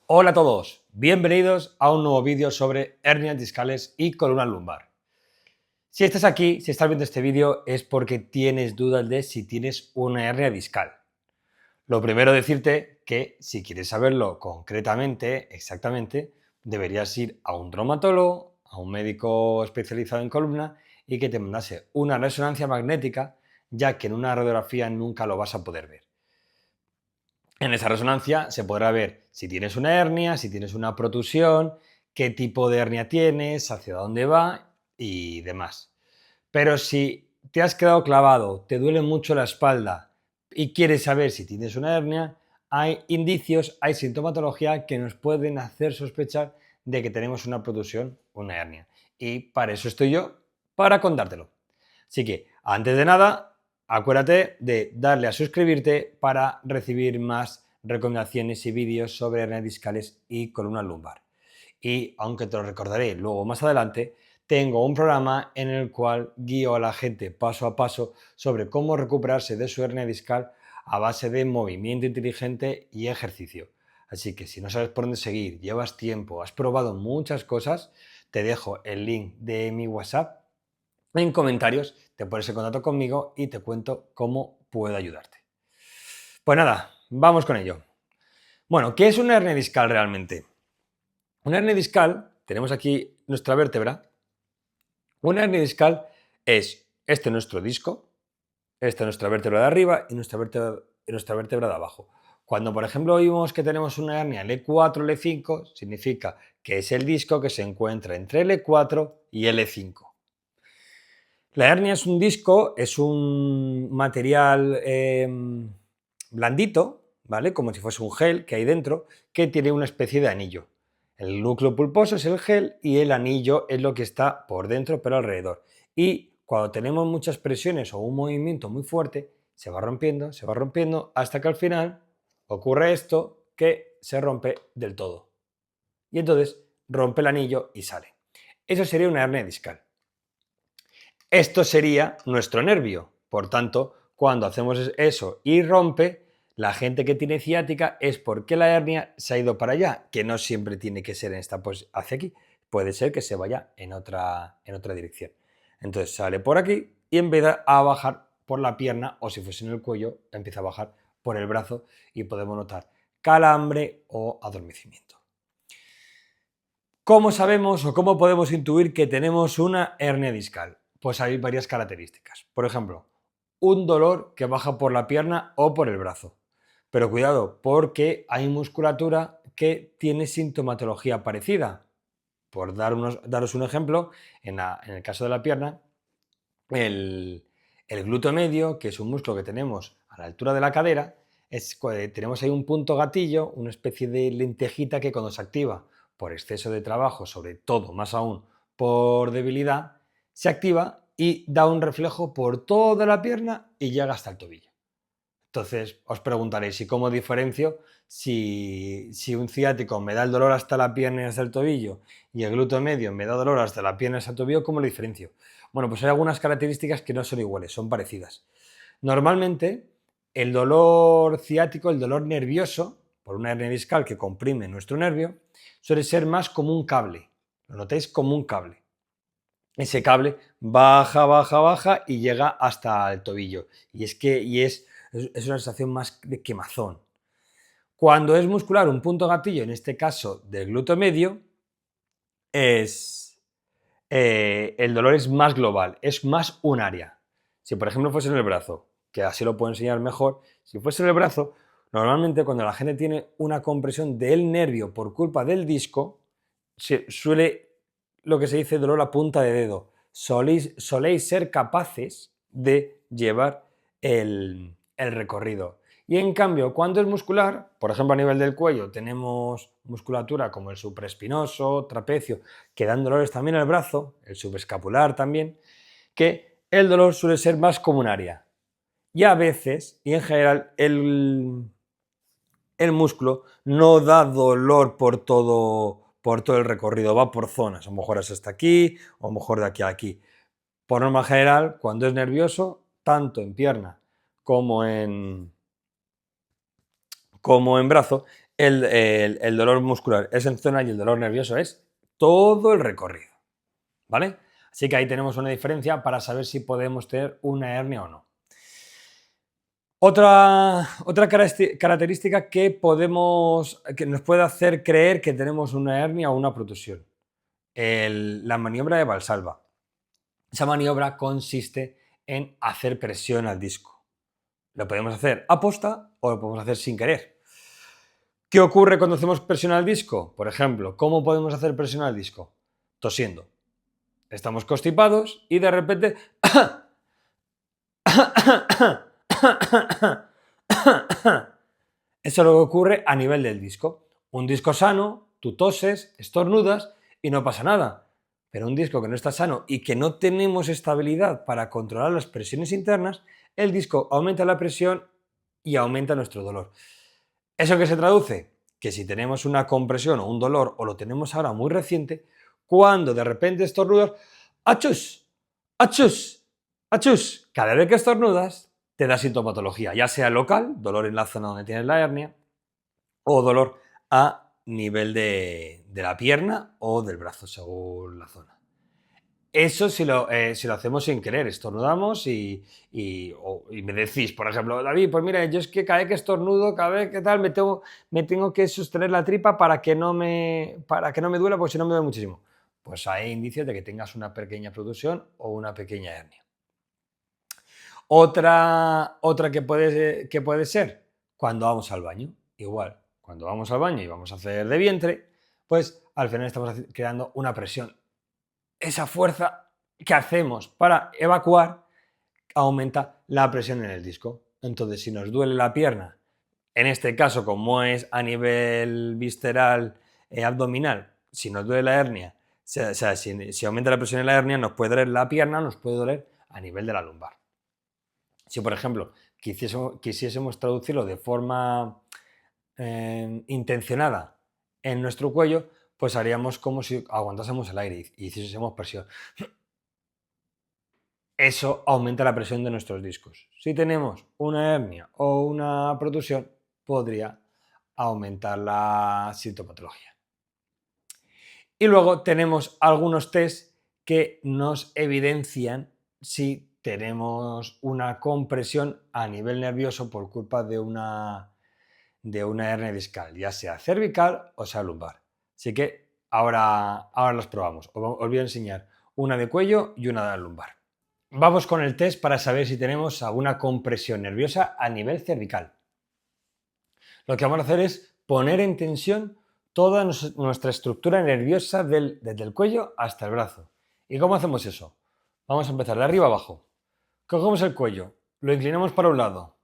Hola a todos, bienvenidos a un nuevo vídeo sobre hernias discales y columna lumbar. Si estás aquí, si estás viendo este vídeo, es porque tienes dudas de si tienes una hernia discal. Lo primero decirte que si quieres saberlo concretamente, exactamente, deberías ir a un traumatólogo, a un médico especializado en columna y que te mandase una resonancia magnética, ya que en una radiografía nunca lo vas a poder ver. En esa resonancia se podrá ver si tienes una hernia, si tienes una protusión, qué tipo de hernia tienes, hacia dónde va y demás. Pero si te has quedado clavado, te duele mucho la espalda y quieres saber si tienes una hernia, hay indicios, hay sintomatología que nos pueden hacer sospechar de que tenemos una protusión, una hernia. Y para eso estoy yo, para contártelo. Así que, antes de nada, acuérdate de darle a suscribirte para recibir más recomendaciones y vídeos sobre hernias discales y columna lumbar. Y aunque te lo recordaré luego más adelante, tengo un programa en el cual guío a la gente paso a paso sobre cómo recuperarse de su hernia discal a base de movimiento inteligente y ejercicio. Así que si no sabes por dónde seguir, llevas tiempo, has probado muchas cosas, te dejo el link de mi WhatsApp en comentarios, te pones en contacto conmigo y te cuento cómo puedo ayudarte. Pues nada, vamos con ello. Bueno, ¿qué es una hernia discal realmente? Una hernia discal, tenemos aquí nuestra vértebra. Una hernia discal es nuestro disco, esta es nuestra vértebra de arriba y nuestra vértebra de abajo. Cuando, por ejemplo, oímos que tenemos una hernia L4, L5, significa que es el disco que se encuentra entre L4 y L5. La hernia es un disco, es un material blandito, ¿vale? Como si fuese un gel que hay dentro, que tiene una especie de anillo. El núcleo pulposo es el gel y el anillo es lo que está por dentro, pero alrededor. Y cuando tenemos muchas presiones o un movimiento muy fuerte, se va rompiendo, hasta que al final ocurre esto que se rompe del todo. Y entonces rompe el anillo y sale. Eso sería una hernia discal. Esto sería nuestro nervio. Por tanto, cuando hacemos eso y rompe, la gente que tiene ciática es porque la hernia se ha ido para allá, que no siempre tiene que ser en esta hacia aquí. Puede ser que se vaya en otra dirección. Entonces sale por aquí y empieza a bajar por la pierna, o si fuese en el cuello, empieza a bajar por el brazo y podemos notar calambre o adormecimiento. ¿Cómo sabemos o cómo podemos intuir que tenemos una hernia discal? Pues hay varias características. Por ejemplo, un dolor que baja por la pierna o por el brazo. Pero cuidado, porque hay musculatura que tiene sintomatología parecida. Por daros un ejemplo, en el caso de la pierna, el glúteo medio, que es un músculo que tenemos a la altura de la cadera, tenemos ahí un punto gatillo, una especie de lentejita que cuando se activa por exceso de trabajo, sobre todo, más aún, por debilidad, se activa y da un reflejo por toda la pierna y llega hasta el tobillo. Entonces os preguntaréis, ¿y cómo diferencio si un ciático me da el dolor hasta la pierna y hasta el tobillo y el glúteo medio me da dolor hasta la pierna y hasta el tobillo? ¿Cómo lo diferencio? Bueno, pues hay algunas características que no son iguales, son parecidas. Normalmente, el dolor ciático, el dolor nervioso, por una hernia discal que comprime nuestro nervio, suele ser más como un cable. Lo notáis como un cable. Ese cable baja y llega hasta el tobillo. Es una sensación más de quemazón. Cuando es muscular, un punto gatillo, en este caso del glúteo medio, el dolor es más global, es más un área. Si por ejemplo fuese en el brazo, que así lo puedo enseñar mejor, si fuese en el brazo, normalmente cuando la gente tiene una compresión del nervio por culpa del disco, suele lo que se dice dolor a punta de dedo. Soléis ser capaces de llevar el recorrido. Y en cambio, cuando es muscular, por ejemplo a nivel del cuello, tenemos musculatura como el supraespinoso, trapecio, que dan dolores también al brazo, el subescapular también, que el dolor suele ser más como un área. Y a veces, y en general, el músculo no da dolor por todo el recorrido, va por zonas, a lo mejor es hasta aquí, o a lo mejor de aquí a aquí. Por norma general, cuando es nervioso, tanto en pierna como en brazo, el dolor muscular es en zona y el dolor nervioso es todo el recorrido, ¿vale? Así que ahí tenemos una diferencia para saber si podemos tener una hernia o no. Otra característica que nos puede hacer creer que tenemos una hernia o una protusión. La maniobra de Valsalva. Esa maniobra consiste en hacer presión al disco. Lo podemos hacer aposta o lo podemos hacer sin querer. ¿Qué ocurre cuando hacemos presión al disco? Por ejemplo, ¿cómo podemos hacer presión al disco? Tosiendo. Estamos constipados y de repente eso es lo que ocurre a nivel del disco. Un disco sano, tú toses, estornudas y no pasa nada. Pero un disco que no está sano y que no tenemos estabilidad para controlar las presiones internas, el disco aumenta la presión y aumenta nuestro dolor. ¿Eso qué se traduce? Que si tenemos una compresión o un dolor o lo tenemos ahora muy reciente, cuando de repente estornudas, ¡achus! ¡achus! ¡achus! Cada vez que estornudas te da sintomatología, ya sea local, dolor en la zona donde tienes la hernia, o dolor a nivel de la pierna o del brazo, según la zona. Eso si lo hacemos sin querer, estornudamos y me decís, por ejemplo, David, pues mira, yo es que cada vez que estornudo, cada vez que tal, me tengo que sostener la tripa para que no me duela, porque si no me duele muchísimo. Pues hay indicios de que tengas una pequeña protusión o una pequeña hernia. Otra que puede ser cuando vamos al baño. Igual, cuando vamos al baño y vamos a hacer de vientre, pues al final estamos creando una presión. Esa fuerza que hacemos para evacuar aumenta la presión en el disco. Entonces, si nos duele la pierna, en este caso, como es a nivel visceral abdominal, si nos duele la hernia, si aumenta la presión en la hernia, nos puede doler la pierna, nos puede doler a nivel de la lumbar. Si, por ejemplo, quisiésemos traducirlo de forma intencionada en nuestro cuello, pues haríamos como si aguantásemos el aire y hiciésemos presión. Eso aumenta la presión de nuestros discos. Si tenemos una hernia o una protusión, podría aumentar la sintomatología. Y luego tenemos algunos test que nos evidencian si tenemos una compresión a nivel nervioso por culpa de una hernia discal, ya sea cervical o sea lumbar. Así que ahora los probamos. Os voy a enseñar una de cuello y una de lumbar. Vamos con el test para saber si tenemos alguna compresión nerviosa a nivel cervical. Lo que vamos a hacer es poner en tensión toda nuestra estructura nerviosa desde el cuello hasta el brazo. ¿Y cómo hacemos eso? Vamos a empezar de arriba abajo. Cogemos el cuello, lo inclinamos para un lado,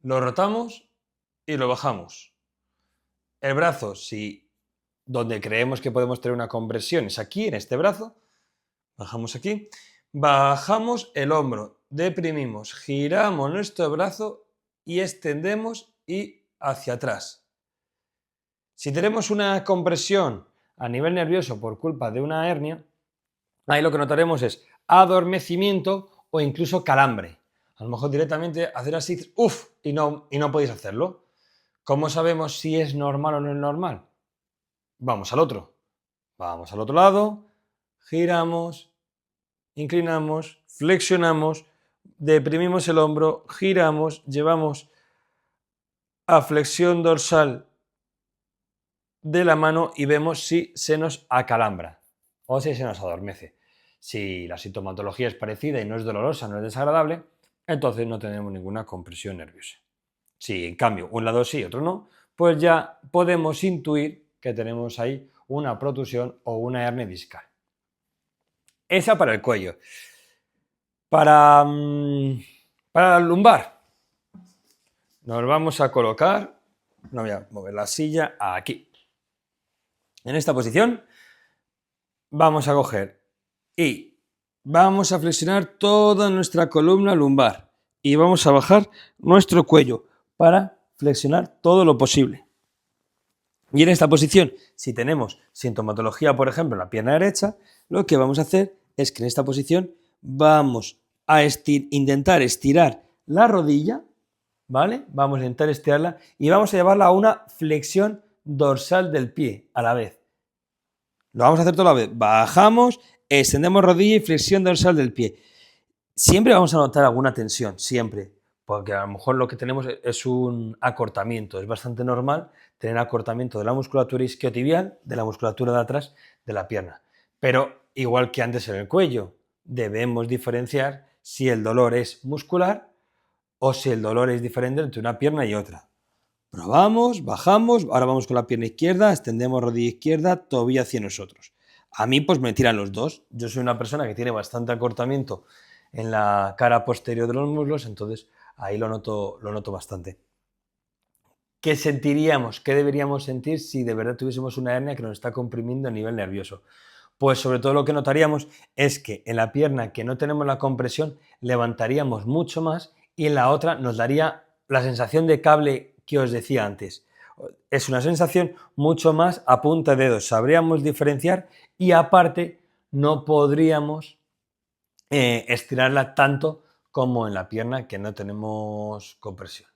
lo rotamos y lo bajamos. El brazo, si donde creemos que podemos tener una compresión es aquí, en este brazo, bajamos aquí, bajamos el hombro, deprimimos, giramos nuestro brazo y extendemos y hacia atrás. Si tenemos una compresión a nivel nervioso por culpa de una hernia, ahí lo que notaremos es adormecimiento o incluso calambre. A lo mejor directamente hacer así, ¡uf! y no podéis hacerlo. ¿Cómo sabemos si es normal o no es normal? Vamos al otro. Vamos al otro lado, giramos, inclinamos, flexionamos, deprimimos el hombro, giramos, llevamos a flexión dorsal de la mano y vemos si se nos acalambra o si se nos adormece. Si la sintomatología es parecida y no es dolorosa, no es desagradable, entonces no tenemos ninguna compresión nerviosa. Si en cambio un lado sí y otro no, pues ya podemos intuir que tenemos ahí una protusión o una hernia discal. Esa para el cuello. Para la lumbar, nos vamos a colocar, no voy a mover la silla, aquí. En esta posición vamos a coger y vamos a flexionar toda nuestra columna lumbar y vamos a bajar nuestro cuello para flexionar todo lo posible. Y en esta posición, si tenemos sintomatología, por ejemplo, en la pierna derecha, lo que vamos a hacer es que en esta posición vamos a intentar estirar la rodilla ¿vale? Vamos a intentar estirarla y vamos a llevarla a una flexión dorsal del pie a la vez. Lo vamos a hacer toda la vez. Bajamos, extendemos rodilla y flexión dorsal del pie. Siempre vamos a notar alguna tensión, siempre, porque a lo mejor lo que tenemos es un acortamiento. Es bastante normal tener acortamiento de la musculatura isquiotibial, de la musculatura de atrás de la pierna. Pero igual que antes en el cuello, debemos diferenciar si el dolor es muscular o si el dolor es diferente entre una pierna y otra. Probamos, bajamos, ahora vamos con la pierna izquierda, extendemos rodilla izquierda, tobillo hacia nosotros. A mí pues me tiran los dos. Yo soy una persona que tiene bastante acortamiento en la cara posterior de los muslos, entonces ahí lo noto bastante. ¿Qué sentiríamos? ¿Qué deberíamos sentir si de verdad tuviésemos una hernia que nos está comprimiendo a nivel nervioso? Pues sobre todo lo que notaríamos es que en la pierna que no tenemos la compresión levantaríamos mucho más y en la otra nos daría la sensación de cable que os decía antes. Es una sensación mucho más a punta de dedos, sabríamos diferenciar y aparte no podríamos estirarla tanto como en la pierna que no tenemos compresión.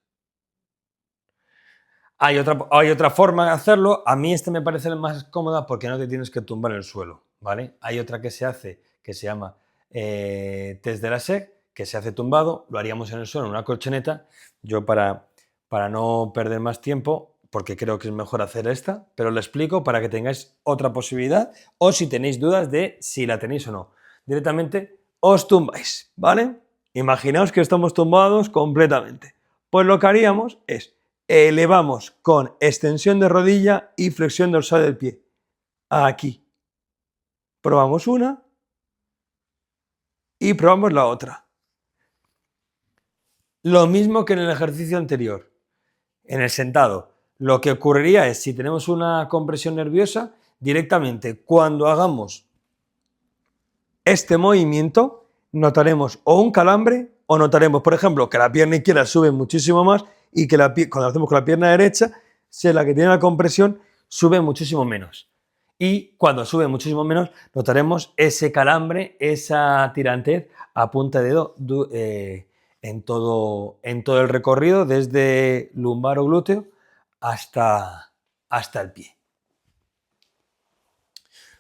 Hay otra forma de hacerlo, a mí me parece más cómoda porque no te tienes que tumbar en el suelo, ¿vale? Hay otra que se hace que se llama test de la SEC, que se hace tumbado, lo haríamos en el suelo, en una colchoneta. Yo para no perder más tiempo, porque creo que es mejor hacer esta, pero lo explico para que tengáis otra posibilidad o si tenéis dudas de si la tenéis o no. Directamente os tumbáis, ¿vale? Imaginaos que estamos tumbados completamente. Pues lo que haríamos es elevamos con extensión de rodilla y flexión dorsal del pie. Aquí. Probamos una y probamos la otra. Lo mismo que en el ejercicio anterior. En el sentado, lo que ocurriría es, si tenemos una compresión nerviosa, directamente cuando hagamos este movimiento, notaremos o un calambre o notaremos, por ejemplo, que la pierna izquierda sube muchísimo más y que cuando hacemos con la pierna derecha, si es la que tiene la compresión, sube muchísimo menos. Y cuando sube muchísimo menos, notaremos ese calambre, esa tirantez a punta de dedo en todo el recorrido, desde lumbar o glúteo hasta el pie.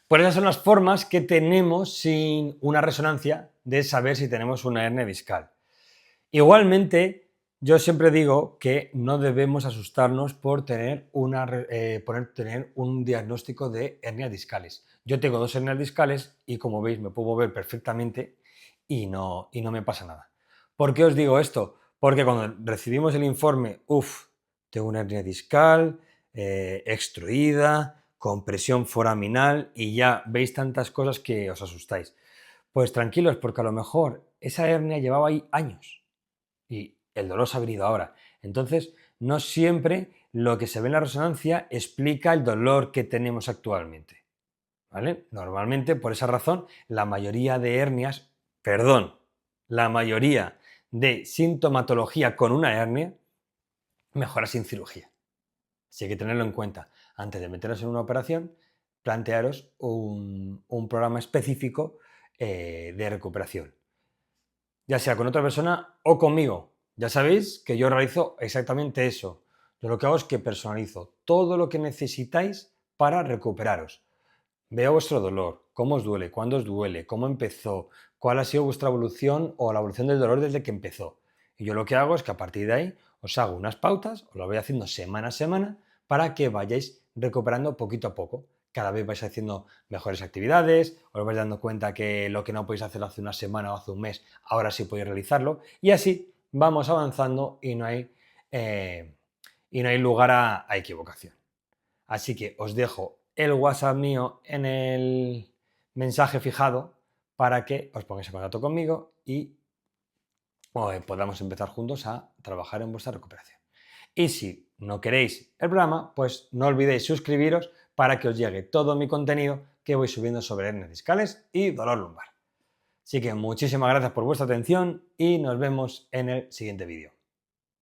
Pues esas son las formas que tenemos sin una resonancia de saber si tenemos una hernia discal. Igualmente, yo siempre digo que no debemos asustarnos por tener un diagnóstico de hernias discales. Yo tengo 2 hernias discales y, como veis, me puedo mover perfectamente y no me pasa nada. ¿Por qué os digo esto? Porque cuando recibimos el informe, tengo una hernia discal, extruida, compresión foraminal y ya veis tantas cosas que os asustáis. Pues tranquilos, porque a lo mejor esa hernia llevaba ahí años y el dolor se ha venido ahora. Entonces, no siempre lo que se ve en la resonancia explica el dolor que tenemos actualmente, ¿vale? Normalmente, por esa razón, la mayoría de sintomatología con una hernia mejora sin cirugía. Así que hay que tenerlo en cuenta. Antes de meteros en una operación, plantearos un programa específico de recuperación, ya sea con otra persona o conmigo. Ya sabéis que yo realizo exactamente eso. Yo lo que hago es que personalizo todo lo que necesitáis para recuperaros. Veo vuestro dolor, cómo os duele, cuándo os duele, cómo empezó, cuál ha sido vuestra evolución o la evolución del dolor desde que empezó. Y yo lo que hago es que a partir de ahí os hago unas pautas, os lo voy haciendo semana a semana para que vayáis recuperando poquito a poco. Cada vez vais haciendo mejores actividades, os vais dando cuenta que lo que no podéis hacer hace una semana o hace un mes, ahora sí podéis realizarlo. Y así vamos avanzando y no hay lugar a equivocación. Así que os dejo el WhatsApp mío en el mensaje fijado para que os pongáis en contacto conmigo y podamos empezar juntos a trabajar en vuestra recuperación. Y si no queréis el programa, pues no olvidéis suscribiros para que os llegue todo mi contenido que voy subiendo sobre hernias discales y dolor lumbar. Así que muchísimas gracias por vuestra atención y nos vemos en el siguiente vídeo.